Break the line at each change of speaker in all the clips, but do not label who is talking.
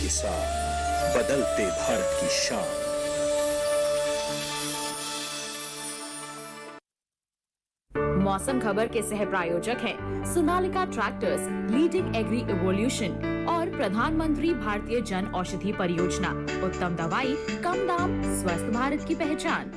के साथ बदलते भारत की शान।
मौसम खबर के सह प्रायोजक हैं Sonalika tractors, leading agri evolution और प्रधानमंत्री भारतीय जन औषधि परियोजना। उत्तम दवाई, कम दाम, स्वस्थ भारत की पहचान।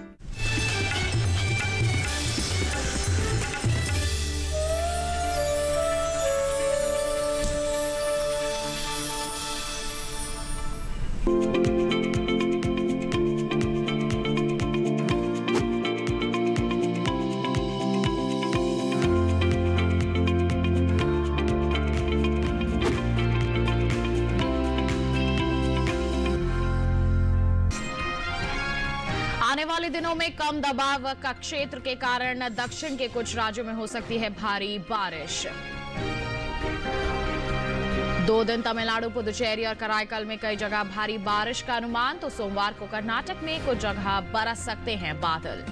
आने वाले दिनों में कम दबाव का क्षेत्र के कारण दक्षिण के कुछ राज्यों में हो सकती है भारी बारिश। 2 दिन तमिलनाडु, पुदुचेरी और कराईकल में कई जगह भारी बारिश का अनुमान। तो सोमवार को कर्नाटक में कुछ जगह बरस सकते हैं बादल।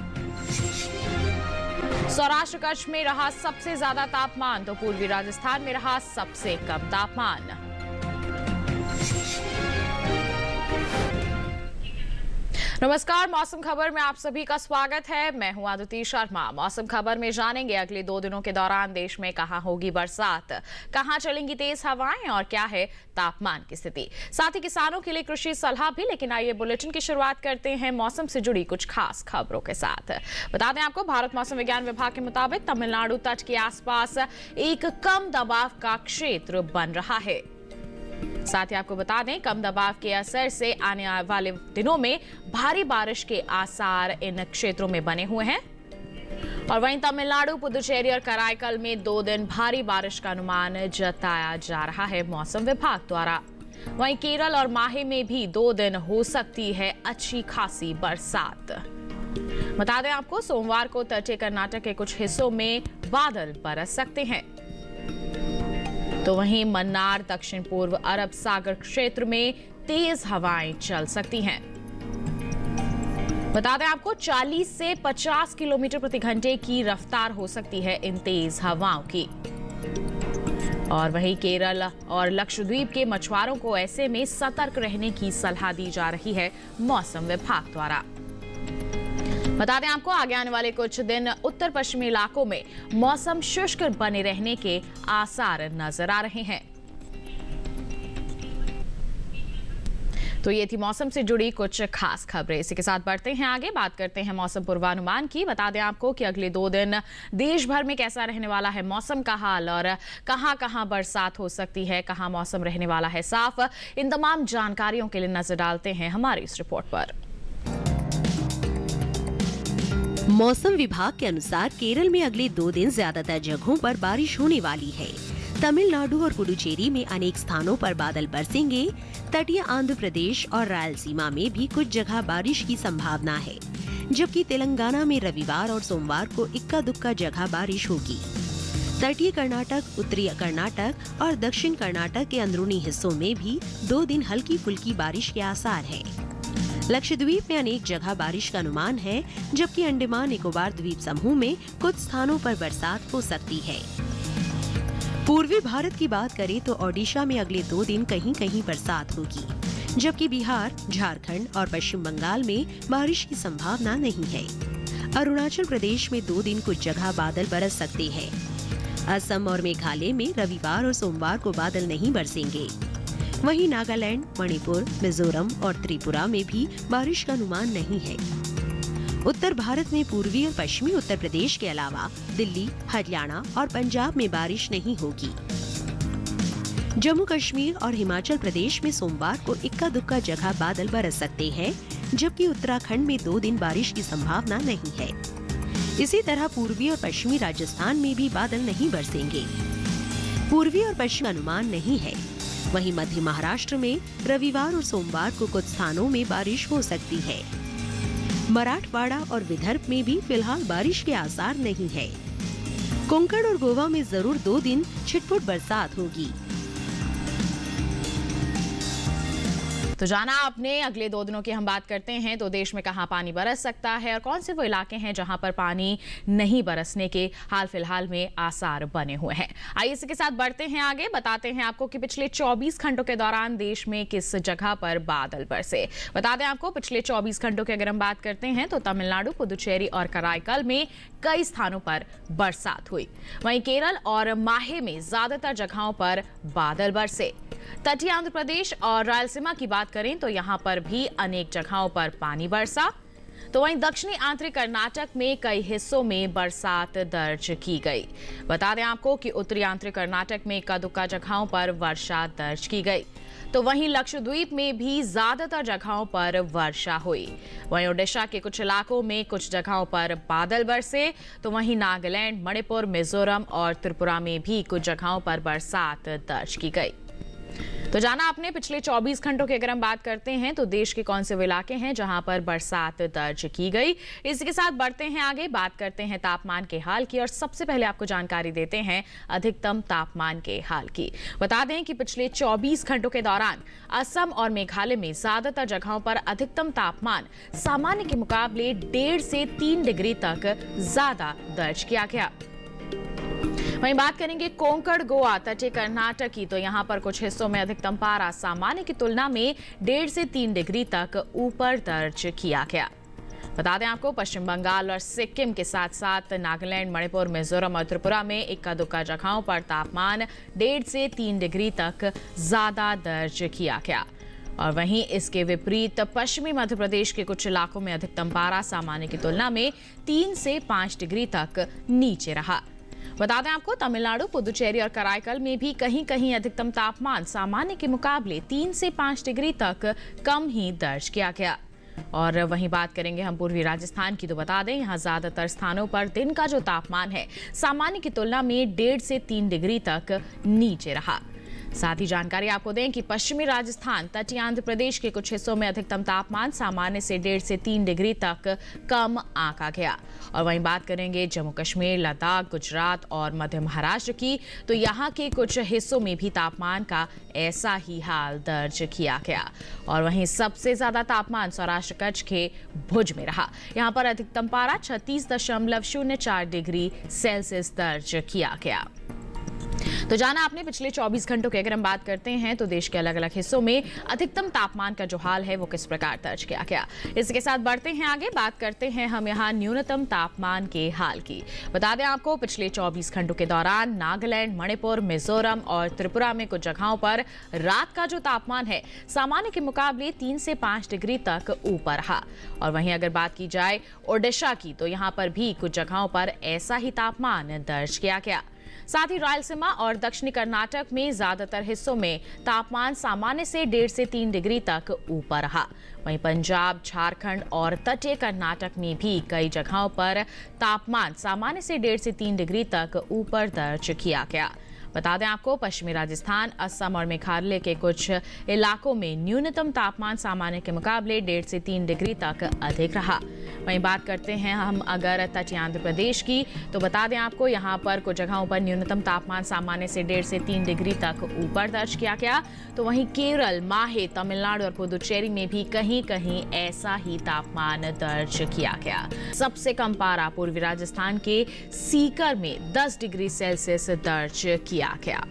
सौराष्ट्र कच्छ में रहा सबसे ज्यादा तापमान, तो पूर्वी राजस्थान में रहा सबसे कम तापमान। नमस्कार, मौसम खबर में आप सभी का स्वागत है। मैं हूं आदिति शर्मा। मौसम खबर में जानेंगे अगले 2 दिनों के दौरान देश में कहां होगी बरसात, कहां चलेंगी तेज हवाएं और क्या है तापमान की स्थिति। साथ ही किसानों के लिए कृषि सलाह भी। लेकिन आइए बुलेटिन की शुरुआत करते हैं मौसम से जुड़ी कुछ खास खबरों के साथ। बता दें आपको, भारत मौसम विज्ञान विभाग के मुताबिक तमिलनाडु तट के आसपास एक कम दबाव का क्षेत्र बन रहा है। साथ ही आपको बता दें, कम दबाव के असर से आने वाले दिनों में भारी बारिश के आसार इन क्षेत्रों में बने हुए हैं। और वहीं तमिलनाडु, पुदुचेरी और कराईकल में 2 दिन भारी बारिश का अनुमान जताया जा रहा है मौसम विभाग द्वारा। वहीं केरल और माहे में भी 2 दिन हो सकती है अच्छी खासी बरसात। बता दें आपको, सोमवार को तटीय कर्नाटक के कुछ हिस्सों में बादल बरस सकते हैं। तो वहीं मन्नार, दक्षिण पूर्व अरब सागर क्षेत्र में तेज हवाएं चल सकती हैं। बता दें आपको, 40 से 50 किलोमीटर प्रति घंटे की रफ्तार हो सकती है इन तेज हवाओं की। और वहीं केरल और लक्षद्वीप के मछुआरों को ऐसे में सतर्क रहने की सलाह दी जा रही है मौसम विभाग द्वारा। बता दें आपको, आगे आने वाले कुछ दिन उत्तर पश्चिमी इलाकों में मौसम शुष्क बने रहने के आसार नजर आ रहे हैं। तो ये थी मौसम से जुड़ी कुछ खास खबरें। इसी के साथ बढ़ते हैं आगे, बात करते हैं मौसम पूर्वानुमान की। बता दें आपको कि अगले 2 दिन देश भर में कैसा रहने वाला है मौसम का हाल और कहां कहां बरसात हो सकती है, कहां मौसम रहने वाला है साफ। इन तमाम जानकारियों के लिए नजर डालते हैं हमारी इस रिपोर्ट पर।
मौसम विभाग के अनुसार केरल में अगले 2 दिन ज्यादातर जगहों पर बारिश होने वाली है। तमिलनाडु और पुडुचेरी में अनेक स्थानों पर बादल बरसेंगे। तटीय आंध्र प्रदेश और रायलसीमा में भी कुछ जगह बारिश की संभावना है, जबकि तेलंगाना में रविवार और सोमवार को इक्का दुक्का जगह बारिश होगी। तटीय कर्नाटक, उत्तरी कर्नाटक और दक्षिण कर्नाटक के अंदरूनी हिस्सों में भी 2 दिन हल्की फुल्की बारिश के आसार है। लक्षद्वीप में अनेक जगह बारिश का अनुमान है, जबकि अंडमान निकोबार द्वीप समूह में कुछ स्थानों पर बरसात हो सकती है। पूर्वी भारत की बात करें तो ओडिशा में अगले 2 दिन कहीं कहीं बरसात होगी, जबकि बिहार, झारखंड और पश्चिम बंगाल में बारिश की संभावना नहीं है। अरुणाचल प्रदेश में 2 दिन कुछ जगह बादल बरस सकते हैं। असम और मेघालय में रविवार और सोमवार को बादल नहीं बरसेंगे। वहीं नागालैंड, मणिपुर, मिजोरम और त्रिपुरा में भी बारिश का अनुमान नहीं है। उत्तर भारत में पूर्वी और पश्चिमी उत्तर प्रदेश के अलावा दिल्ली, हरियाणा और पंजाब में बारिश नहीं होगी। जम्मू कश्मीर और हिमाचल प्रदेश में सोमवार को इक्का दुक्का जगह बादल बरस सकते हैं, जबकि उत्तराखंड में 2 दिन बारिश की संभावना नहीं है। इसी तरह पूर्वी और पश्चिमी राजस्थान में भी बादल नहीं बरसेंगे। पूर्वी और पश्चिम अनुमान नहीं है। वहीं मध्य महाराष्ट्र में रविवार और सोमवार को कुछ स्थानों में बारिश हो सकती है। मराठवाड़ा और विदर्भ में भी फिलहाल बारिश के आसार नहीं है। कोंकण और गोवा में जरूर 2 दिन छिटपुट बरसात होगी।
तो जाना आपने अगले 2 दिनों की हम बात करते हैं तो देश में कहां पानी बरस सकता है और कौन से वो इलाके हैं जहां पर पानी नहीं बरसने के हाल फिलहाल में आसार बने हुए हैं। आइए इसके साथ बढ़ते हैं आगे, बताते हैं आपको कि पिछले 24 घंटों के दौरान देश में किस जगह पर बादल बरसे। बता दें आपको पिछले 24 घंटों की अगर हम बात करते हैं तो तमिलनाडु, पुदुचेरी और कराईकल में कई स्थानों पर बरसात हुई। वहीं केरल और माहे में ज्यादातर जगहों पर बादल बरसे। तटीय आंध्र प्रदेश और रायलसीमा की बात करें तो यहां पर भी अनेक जगहों पर पानी बरसा। तो वहीं दक्षिणी आंतरिक कर्नाटक में कई हिस्सों में बरसात दर्ज की गई। बता दें आपको कि उत्तरी आंतरिक कर्नाटक में इक्का दुक्का जगहों पर वर्षा दर्ज की गई। तो वहीं लक्षद्वीप में भी ज्यादातर जगहों पर वर्षा हुई। वहीं ओडिशा के कुछ इलाकों में कुछ जगहों पर बादल बरसे। तो वहीं नागालैंड, मणिपुर, मिजोरम और त्रिपुरा में भी कुछ जगहों पर बरसात दर्ज की गई। तो जाना आपने पिछले 24 घंटों की अगर हम बात करते हैं तो देश के कौन से वो इलाके हैं जहां पर बरसात दर्ज की गई। इसके साथ बढ़ते हैं आगे, बात करते हैं तापमान के हाल की और सबसे पहले आपको जानकारी देते हैं अधिकतम तापमान के हाल की। बता दें कि पिछले 24 घंटों के दौरान असम और मेघालय में ज्यादातर जगहों पर अधिकतम तापमान सामान्य के मुकाबले 1.5 से 3 डिग्री तक ज्यादा दर्ज किया गया। वहीं बात करेंगे कोंकण, गोवा, तटीय कर्नाटक की, तो यहां पर कुछ हिस्सों में अधिकतम पारा सामान्य की तुलना में 1.5 से 3 डिग्री तक ऊपर दर्ज किया गया। बता दें आपको पश्चिम बंगाल और सिक्किम के साथ साथ नागालैंड, मणिपुर, मिजोरम और त्रिपुरा में इक्का दुक्का जगहों पर तापमान 1.5 से 3 डिग्री तक ज्यादा दर्ज किया गया। और वहीं इसके विपरीत पश्चिमी मध्य प्रदेश के कुछ इलाकों में अधिकतम पारा सामान्य की तुलना में 3 से 5 डिग्री तक नीचे रहा। बता दें आपको तमिलनाडु, पुदुचेरी और कराईकल में भी कहीं कहीं अधिकतम तापमान सामान्य के मुकाबले 3 से 5 डिग्री तक कम ही दर्ज किया गया। और वहीं बात करेंगे हम पूर्वी राजस्थान की, तो बता दें यहां ज्यादातर स्थानों पर दिन का जो तापमान है सामान्य की तुलना में 1.5 से 3 डिग्री तक नीचे रहा। साथ ही जानकारी आपको दें कि पश्चिमी राजस्थान, तटीय आंध्र प्रदेश के कुछ हिस्सों में अधिकतम तापमान सामान्य से 1.5 से 3 डिग्री तक कम आंका गया। और वहीं बात करेंगे जम्मू कश्मीर, लद्दाख, गुजरात और मध्य महाराष्ट्र की, तो यहाँ के कुछ हिस्सों में भी तापमान का ऐसा ही हाल दर्ज किया गया। और वहीं सबसे ज्यादा तापमान सौराष्ट्र कच्छ के भुज में रहा। यहाँ पर अधिकतम पारा 36.04 डिग्री सेल्सियस दर्ज किया गया। तो जाना आपने पिछले 24 घंटों की अगर हम बात करते हैं तो देश के अलग अलग हिस्सों में अधिकतम तापमान का जो हाल है वो किस प्रकार दर्ज किया गया। इसके साथ बढ़ते हैं आगे, बात करते हैं हम यहाँ न्यूनतम तापमान के हाल की। बता दें आपको पिछले 24 घंटों के दौरान नागालैंड, मणिपुर, मिजोरम और त्रिपुरा में कुछ जगहों पर रात का जो तापमान है सामान्य के मुकाबले 3 से 5 डिग्री तक ऊपर रहा। और वहीं अगर बात की जाए ओडिशा की, तो यहाँ पर भी कुछ जगहों पर ऐसा ही तापमान दर्ज किया गया। साथ ही रायलसीमा और दक्षिणी कर्नाटक में ज्यादातर हिस्सों में तापमान सामान्य से 1.5 से 3 डिग्री तक ऊपर रहा। वहीं पंजाब, झारखंड और तटीय कर्नाटक में भी कई जगहों पर तापमान सामान्य से 1.5 से 3 डिग्री तक ऊपर दर्ज किया गया। बता दें आपको पश्चिमी राजस्थान, असम और मेघालय के कुछ इलाकों में न्यूनतम तापमान सामान्य के मुकाबले 1.5 से 3 डिग्री तक अधिक रहा। वहीं बात करते हैं हम अगर तटीय आंध्र प्रदेश की, तो बता दें आपको यहाँ पर कुछ जगहों पर न्यूनतम तापमान सामान्य से 1.5 से 3 डिग्री तक ऊपर दर्ज किया गया। तो वहीं केरल, माहे, तमिलनाडु और पुदुचेरी में भी कहीं कहीं ऐसा ही तापमान दर्ज किया गया। सबसे कम पारा पूर्वी राजस्थान के सीकर में 10 डिग्री सेल्सियस दर्ज किया गया।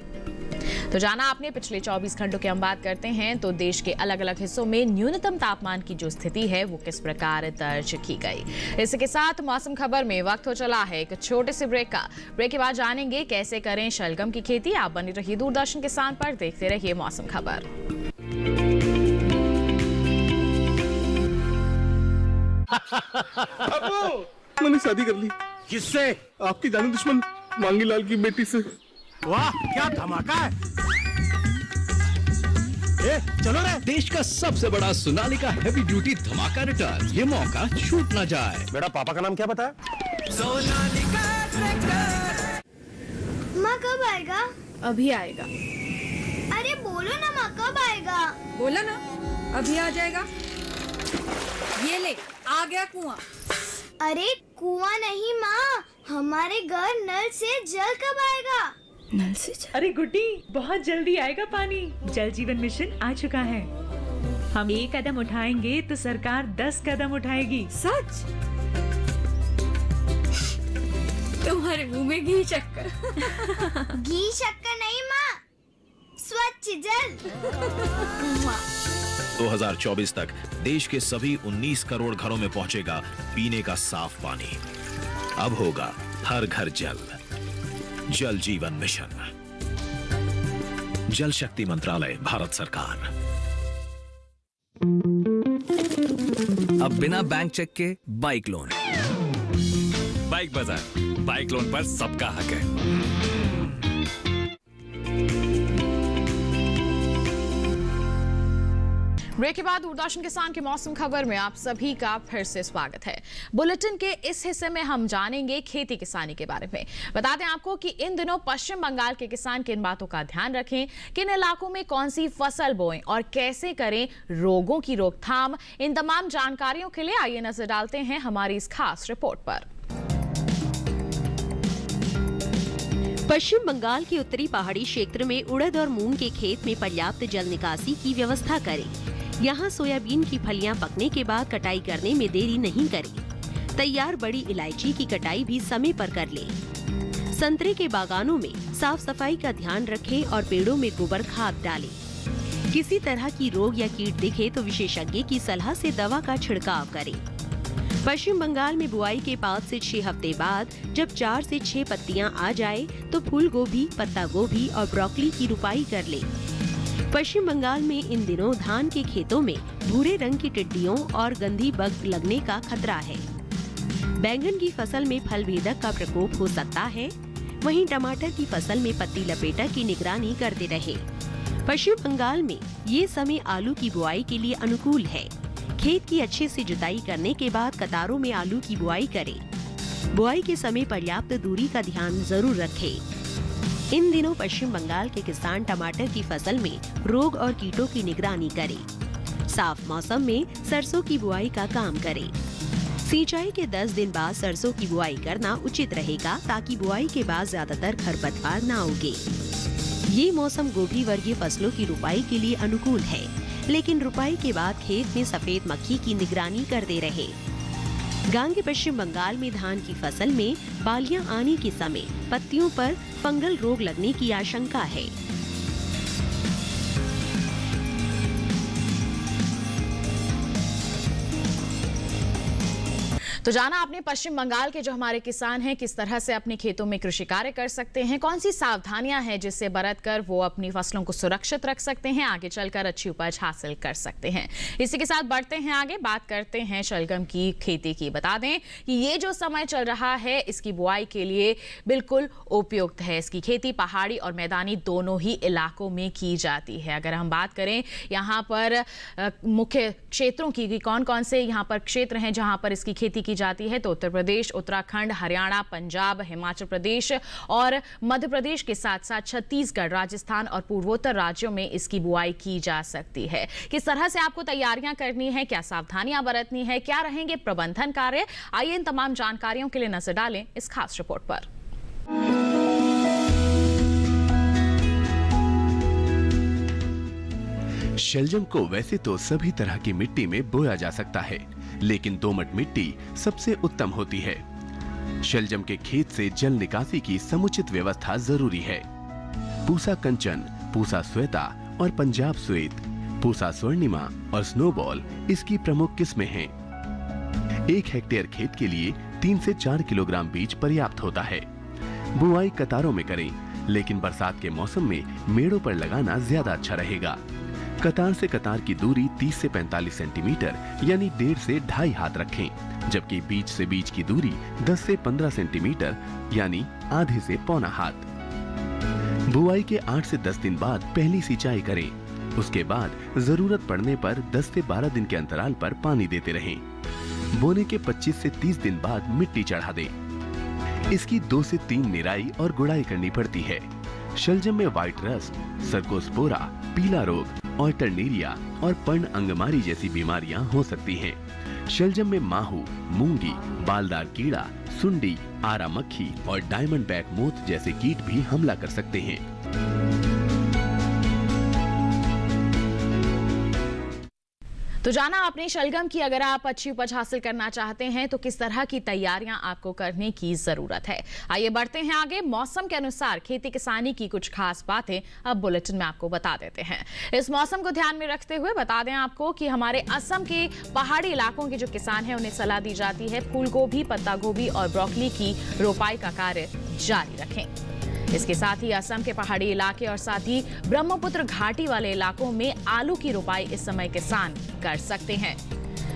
तो जाना आपने पिछले 24 घंटों की हम बात करते हैं तो देश के अलग अलग हिस्सों में न्यूनतम तापमान की जो स्थिति है वो किस प्रकार दर्ज की गई। इसके साथ मौसम खबर में वक्त हो चला है एक छोटे से ब्रेक का। ब्रेक के बाद जानेंगे कैसे करें शलगम की खेती। आप बने रहिए दूरदर्शन किसान पर, देखते रहिए मौसम खबर।
मैंने शादी कर ली।
किससे?
आपकी जानी दुश्मन मांगीलाल की बेटी से।
वाह क्या धमाका है। चलो रे।
देश का सबसे बड़ा सोनालिका हेवी ड्यूटी धमाका रिटर्न, ये मौका छूट ना जाए।
बेटा पापा का नाम क्या बताया?
सोनालिका ट्रैक्टर।
माँ कब आएगा?
अभी आएगा।
अरे बोलो ना माँ कब आएगा?
बोला ना अभी आ जाएगा। ये ले आ गया कुआं।
अरे कुआं नहीं माँ, हमारे घर नल से जल कब आएगा?
नल से जल?
अरे गुड्डी बहुत जल्दी आएगा पानी। जल जीवन मिशन आ चुका है। हम एक कदम उठाएंगे तो सरकार 10 कदम उठाएगी।
सच? तुम्हारे मुंह में घी शक्कर।
घी शक्कर नहीं माँ, स्वच्छ जल।
2024 तक देश के सभी 19 करोड़ घरों में पहुंचेगा पीने का साफ पानी। अब होगा हर घर जल। जल जीवन मिशन, जल शक्ति मंत्रालय, भारत सरकार।
अब बिना बैंक चेक के बाइक लोन। बाइक बाजार, बाइक लोन पर सबका हक है।
ब्रेक के बाद दूरदर्शन किसान के मौसम खबर में आप सभी का फिर से स्वागत है। बुलेटिन के इस हिस्से में हम जानेंगे खेती किसानी के बारे में। बता दें आपको कि इन दिनों पश्चिम बंगाल के किसान किन बातों का ध्यान रखें, किन इलाकों में कौन सी फसल बोएं और कैसे करें रोगों की रोकथाम। इन तमाम जानकारियों के लिए आइए नजर डालते हैं हमारी इस खास रिपोर्ट पर।
पश्चिम बंगाल के उत्तरी पहाड़ी क्षेत्र में उड़द और मूंग के खेत में पर्याप्त जल निकासी की व्यवस्था करें। यहाँ सोयाबीन की फलियां पकने के बाद कटाई करने में देरी नहीं करें। तैयार बड़ी इलायची की कटाई भी समय पर कर लें। संतरे के बागानों में साफ सफाई का ध्यान रखें और पेड़ों में गोबर खाद डालें। किसी तरह की रोग या कीट दिखे तो विशेषज्ञ की सलाह से दवा का छिड़काव करें। पश्चिम बंगाल में बुआई के 5 से 6 हफ्ते बाद जब 4 से 6 पत्तियां आ जाए तो फूल गोभी, पत्ता गोभी और ब्रोकली की रुपाई कर ले। पश्चिम बंगाल में इन दिनों धान के खेतों में भूरे रंग की टिड्डियों और गंधी बग लगने का खतरा है। बैंगन की फसल में फल भेदक का प्रकोप हो सकता है। वहीं टमाटर की फसल में पत्ती लपेटक की निगरानी करते रहे। पश्चिम बंगाल में ये समय आलू की बुआई के लिए अनुकूल है। खेत की अच्छे से जुताई करने के बाद कतारों में आलू की बुआई करें। बुआई के समय पर्याप्त दूरी का ध्यान जरूर रखें। इन दिनों पश्चिम बंगाल के किसान टमाटर की फसल में रोग और कीटों की निगरानी करें। साफ मौसम में सरसों की बुआई का काम करें। सिंचाई के 10 दिन बाद सरसों की बुआई करना उचित रहेगा ताकि बुआई के बाद ज्यादातर खरपतवार न उगे। ये मौसम गोभी वर्गीय फसलों की रुपाई के लिए अनुकूल है, लेकिन रुपाई के बाद खेत में सफेद मक्खी की निगरानी करते रहे। गांगे पश्चिम बंगाल में धान की फसल में बालियां आने के समय पत्तियों पर फंगल रोग लगने की आशंका है।
तो जाना आपने पश्चिम बंगाल के जो हमारे किसान हैं किस तरह से अपने खेतों में कृषि कार्य कर सकते हैं, कौन सी सावधानियां हैं जिससे बरत कर वो अपनी फसलों को सुरक्षित रख सकते हैं, आगे चलकर अच्छी उपज हासिल कर सकते हैं। इसी के साथ बढ़ते हैं आगे, बात करते हैं शलगम की खेती की। बता दें कि ये जो समय चल रहा है इसकी बुआई के लिए बिल्कुल उपयुक्त है। इसकी खेती पहाड़ी और मैदानी दोनों ही इलाकों में की जाती है। अगर हम बात करें यहाँ पर मुख्य क्षेत्रों की, कौन कौन से यहाँ पर क्षेत्र हैं जहाँ पर इसकी खेती की जाती है, तो उत्तर प्रदेश, उत्तराखंड, हरियाणा, पंजाब, हिमाचल प्रदेश और मध्य प्रदेश के साथ साथ छत्तीसगढ़, राजस्थान और पूर्वोत्तर राज्यों में इसकी बुआई की जा सकती है। किस तरह से आपको तैयारियां करनी है, क्या सावधानियां बरतनी है, क्या रहेंगे प्रबंधन कार्य, आइए इन तमाम जानकारियों के लिए नजर डालें इस खास रिपोर्ट पर।
शलजम को वैसे तो सभी तरह की मिट्टी में बोया जा सकता है, लेकिन दोमट मिट्टी सबसे उत्तम होती है। शलजम के खेत से जल निकासी की समुचित व्यवस्था जरूरी है। पूसा कंचन, पूसा श्वेता और पंजाब श्वेत, पूसा स्वर्णिमा और स्नोबॉल इसकी प्रमुख किस्में हैं। 1 हेक्टेयर खेत के लिए 3 से 4 किलोग्राम बीज पर्याप्त होता है। बुआई कतारों में करें, लेकिन बरसात के मौसम में मेड़ों पर लगाना ज्यादा अच्छा रहेगा। कतार से कतार की दूरी 30 से 45 सेंटीमीटर यानी 1.5 से 2.5 हाथ रखें, जबकि बीज से बीज की दूरी 10 से 15 सेंटीमीटर यानी आधे से पौना हाथ। बुआई के 8 से 10 दिन बाद पहली सिंचाई करें। उसके बाद जरूरत पड़ने पर 10 से 12 दिन के अंतराल पर पानी देते रहें। बोने के 25 से 30 दिन बाद मिट्टी चढ़ा दें। इसकी 2 से 3 निराई और गुड़ाई करनी पड़ती है। शलजम में व्हाइट रस्ट, सर्कोस्पोरा, पीला रोग, ऑल्टरनेरिया और पर्ण अंगमारी जैसी बीमारियां हो सकती हैं। शलजम में माहू, मूंगी, बालदार कीड़ा, सुंडी, आरा मक्खी और डायमंड बैक मोथ जैसे कीट भी हमला कर सकते हैं।
तो जाना आपने शलगम की, अगर आप अच्छी उपज हासिल करना चाहते हैं तो किस तरह की तैयारियां आपको करने की जरूरत है। आइए बढ़ते हैं आगे। मौसम के अनुसार खेती किसानी की कुछ खास बातें अब बुलेटिन में आपको बता देते हैं। इस मौसम को ध्यान में रखते हुए बता दें आपको कि हमारे असम के पहाड़ी इलाकों के जो किसान हैं उन्हें सलाह दी जाती है फूल गोभी, पत्ता गोभी और ब्रोकली की रोपाई का कार्य जारी रखें। इसके साथ ही असम के पहाड़ी इलाके और साथ ही ब्रह्मपुत्र घाटी वाले इलाकों में आलू की रोपाई इस समय किसान कर सकते हैं।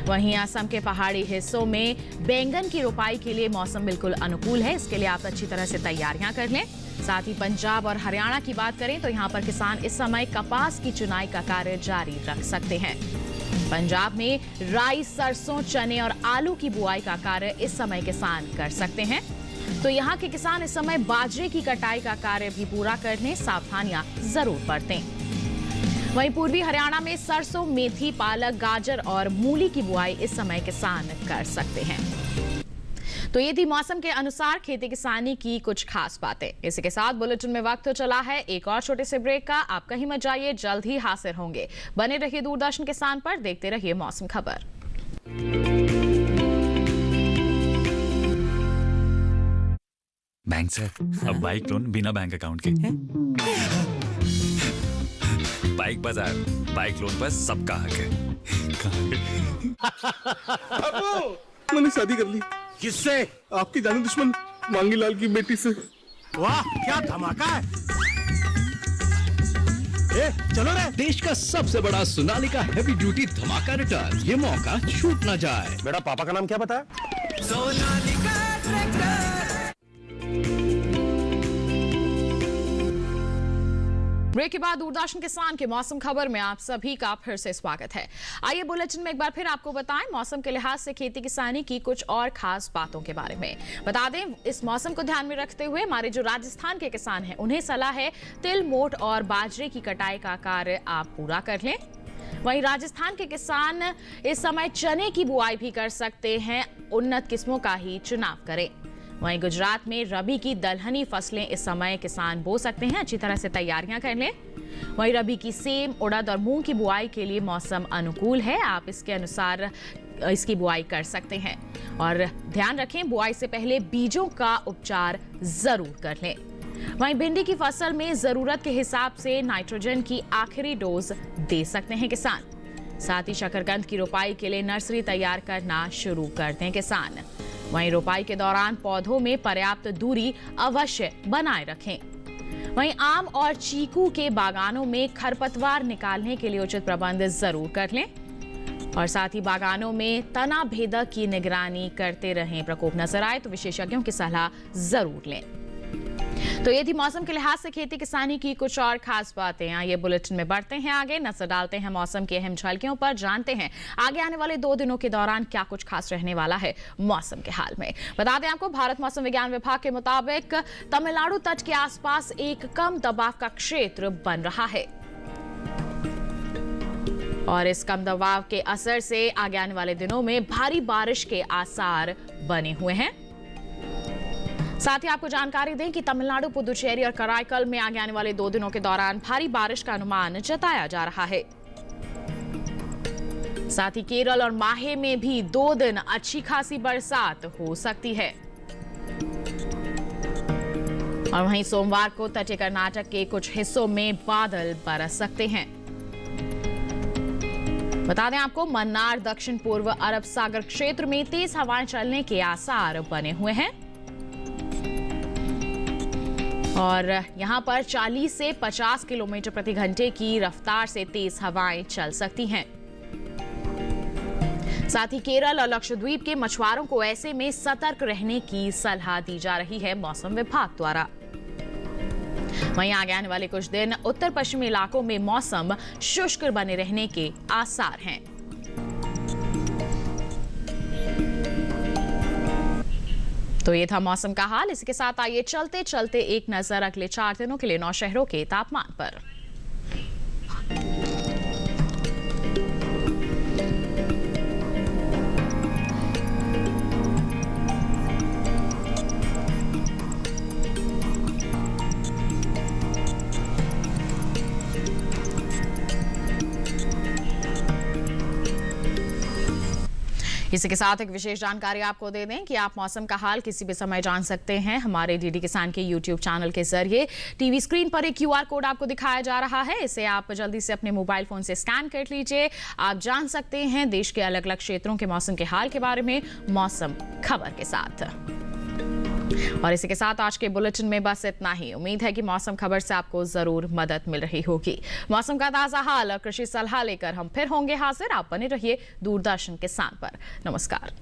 वहीं असम के पहाड़ी हिस्सों में बैंगन की रोपाई के लिए मौसम बिल्कुल अनुकूल है, इसके लिए आप अच्छी तरह से तैयारियां कर लें। साथ ही पंजाब और हरियाणा की बात करें तो यहाँ पर किसान इस समय कपास की चुनाई का कार्य जारी रख सकते हैं। पंजाब में राई, सरसों, चने और आलू की बुआई का कार्य इस समय किसान कर सकते हैं। तो यहाँ के किसान इस समय बाजरे की कटाई का कार्य भी पूरा करने सावधानियां जरूर बरतें। वहीं पूर्वी हरियाणा में सरसों, मेथी, पालक, गाजर और मूली की बुआई इस समय किसान कर सकते हैं। तो ये थी मौसम के अनुसार खेती किसानी की कुछ खास बातें। इसी के साथ बुलेटिन में वक्त तो चला है एक और छोटे से ब्रेक का। आप कहीं मत जाइए, जल्द ही हाजिर होंगे। बने रहिए दूरदर्शन किसान पर, देखते रहिए मौसम खबर।
बैंक से अब बाइक लोन बिना बैंक अकाउंट के। बाइक बाजार, बाइक लोन पर सबका हक है।
अबू, मैंने शादी कर ली।
किससे?
आपकी जाने दुश्मन मांगीलाल की बेटी से।
वाह क्या धमाका है। चलो रे।
देश का सबसे बड़ा सोनालिका हेवी ड्यूटी धमाका रिटर्न, ये मौका छूट ना जाए।
बेटा पापा का नाम क्या बताया?
सोनालिका ट्रैक्टर।
ब्रेक के बाद दूरदर्शन किसान के मौसम खबर में आप सभी का फिर से स्वागत है। आइए बुलेटिन में एक बार फिर आपको बताएं मौसम के लिहाज से खेती किसानी की कुछ और खास बातों के बारे में। बता दें इस मौसम को ध्यान में रखते हुए हमारे जो राजस्थान के किसान हैं उन्हें सलाह है तिल, मोठ और बाजरे की कटाई का कार्य आप पूरा कर लें। वहीं राजस्थान के किसान इस समय चने की बुआई भी कर सकते हैं, उन्नत किस्मों का ही चुनाव करें। वहीं गुजरात में रबी की दलहनी फसलें इस समय किसान बो सकते हैं, अच्छी तरह से तैयारियां कर लें। वहीं रबी की सेम, उड़द और मूंग की बुआई के लिए मौसम अनुकूल है, आप इसके अनुसार इसकी बुआई कर सकते हैं। और ध्यान रखें बुआई से पहले बीजों का उपचार जरूर कर लें। वहीं भिंडी की फसल में जरूरत के हिसाब से नाइट्रोजन की आखिरी डोज दे सकते हैं किसान। साथ ही शकरकंद की रोपाई के लिए नर्सरी तैयार करना शुरू कर दें किसान। वहीं रोपाई के दौरान पौधों में पर्याप्त दूरी अवश्य बनाए रखें। वहीं आम और चीकू के बागानों में खरपतवार निकालने के लिए उचित प्रबंध जरूर कर लें। और साथ ही बागानों में तना भेदक की निगरानी करते रहें। प्रकोप नजर आए तो विशेषज्ञों की सलाह जरूर लें। तो ये थी मौसम के लिहाज से खेती किसानी की कुछ और खास बातें। आइए बुलेटिन में बढ़ते हैं आगे, नजर डालते हैं मौसम की अहम झलकियों पर, जानते हैं आगे आने वाले 2 दिनों के दौरान क्या कुछ खास रहने वाला है मौसम के हाल में। बता दें आपको भारत मौसम विज्ञान विभाग के मुताबिक तमिलनाडु तट के आसपास एक कम दबाव का क्षेत्र बन रहा है और इस कम दबाव के असर से आगे आने वाले दिनों में भारी बारिश के आसार बने हुए हैं। साथ ही आपको जानकारी दें कि तमिलनाडु, पुदुचेरी और कराईकल में आगे आने वाले 2 दिनों के दौरान भारी बारिश का अनुमान जताया जा रहा है। साथ ही केरल और माहे में भी 2 दिन अच्छी खासी बरसात हो सकती है। और वहीं सोमवार को तटीय कर्नाटक के कुछ हिस्सों में बादल बरस सकते हैं। बता दें आपको मन्नार, दक्षिण पूर्व अरब सागर क्षेत्र में तेज हवाएं चलने के आसार बने हुए हैं और यहां पर 40 से 50 किलोमीटर प्रति घंटे की रफ्तार से तेज हवाएं चल सकती हैं। साथ ही केरल और लक्षद्वीप के मछुआरों को ऐसे में सतर्क रहने की सलाह दी जा रही है मौसम विभाग द्वारा। वहीं आगे आने वाले कुछ दिन उत्तर पश्चिमी इलाकों में मौसम शुष्क बने रहने के आसार हैं। तो ये था मौसम का हाल। इसके साथ आइए चलते चलते एक नजर अगले 4 दिनों के लिए 9 शहरों के तापमान पर। इसी के साथ एक विशेष जानकारी आपको दे दें कि आप मौसम का हाल किसी भी समय जान सकते हैं हमारे डीडी किसान के यूट्यूब चैनल के जरिए। टीवी स्क्रीन पर एक क्यूआर कोड आपको दिखाया जा रहा है, इसे आप जल्दी से अपने मोबाइल फोन से स्कैन कर लीजिए। आप जान सकते हैं देश के अलग अलग क्षेत्रों के मौसम के हाल के बारे में मौसम खबर के साथ। और इसी के साथ आज के बुलेटिन में बस इतना ही। उम्मीद है कि मौसम खबर से आपको जरूर मदद मिल रही होगी। मौसम का ताजा हाल और कृषि सलाह लेकर हम फिर होंगे हाजिर। आप बने रहिए दूरदर्शन किसान पर। नमस्कार।